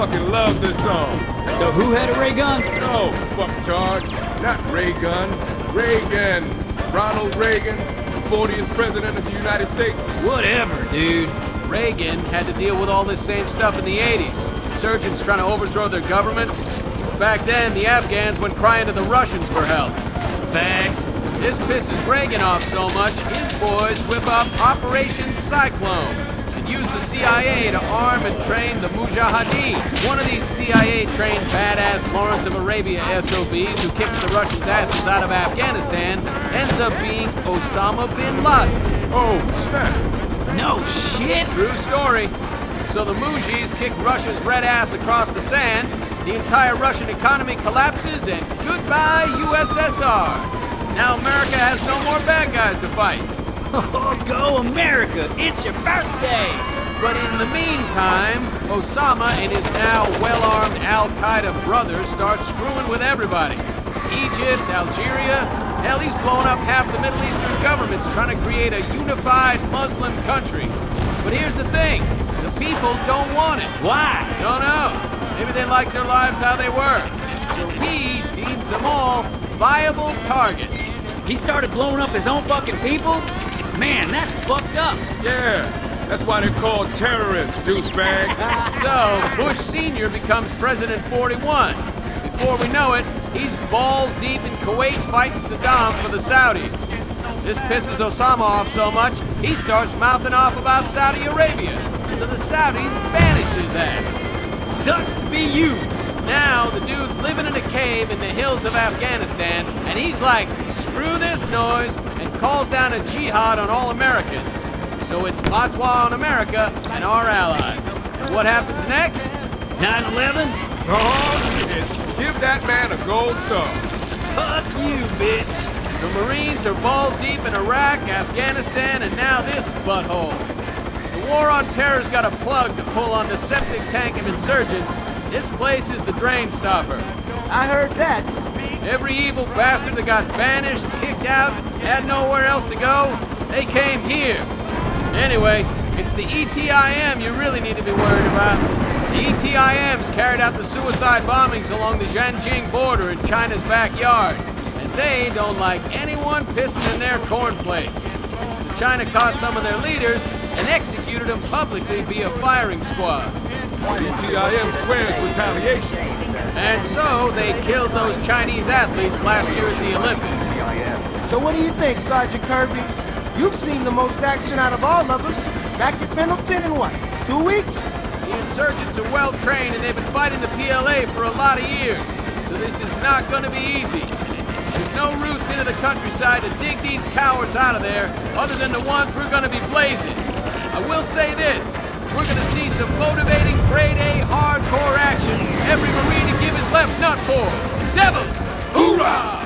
fucking love this song. So who had a ray gun? No, fucktard. Not Ray Gun. Reagan. Ronald Reagan, 40th President of the United States. Whatever, dude. Reagan had to deal with all this same stuff in the 80s. Insurgents trying to overthrow their governments. Back then, the Afghans went crying to the Russians for help. Facts. This pisses Reagan off so much, his boys whip up Operation Cyclone and use the CIA to arm and train the Mujahideen. One of these CIA-trained badass Lawrence of Arabia SOBs who kicks the Russians' asses out of Afghanistan ends up being Osama bin Laden. Oh, snap. No shit. True story. So the Mujis kick Russia's red ass across the sand, the entire Russian economy collapses, and goodbye USSR. Now America has no more bad guys to fight. Oh, go America! It's your birthday! But in the meantime, Osama and his now well-armed Al-Qaeda brothers start screwing with everybody. Egypt, Algeria, hell, he's blown up half the Middle Eastern governments trying to create a unified Muslim country. But here's the thing, the people don't want it. Why? Don't know. Maybe they like their lives how they were. So he deems them all viable targets. He started blowing up his own fucking people? Man, that's fucked up. Yeah, that's why they're called terrorists, douchebag. So, Bush Sr. becomes President 41. Before we know it, he's balls deep in Kuwait fighting Saddam for the Saudis. This pisses Osama off so much, he starts mouthing off about Saudi Arabia. So the Saudis banish his ass. Sucks to be you. Now, the dude's living in a cave in the hills of Afghanistan, and he's like, screw this noise, and calls down a jihad on all Americans. So it's fatwa on America and our allies. And what happens next? 9/11? Oh, shit. Give that man a gold star. Fuck you, bitch. The Marines are balls deep in Iraq, Afghanistan, and now this butthole. The war on terror's got a plug to pull on the septic tank of insurgents. This place is the drain stopper. I heard that. Every evil bastard that got banished, kicked out, had nowhere else to go, they came here. Anyway, it's the ETIM you really need to be worried about. The ETIMs carried out the suicide bombings along the Xinjiang border in China's backyard. And they don't like anyone pissing in their cornflakes. So China caught some of their leaders and executed them publicly via firing squad. ETIM swears retaliation. And so they killed those Chinese athletes last year at the Olympics. So what do you think, Sergeant Kirby? You've seen the most action out of all of us. Back at Pendleton in what, 2 weeks? The insurgents are well trained and they've been fighting the PLA for a lot of years. So this is not going to be easy. There's no routes into the countryside to dig these cowards out of there other than the ones we're going to be blazing. I will say this. We're gonna see some motivating grade A hardcore action. Every Marine to give his left nut for. Devil! Hoorah!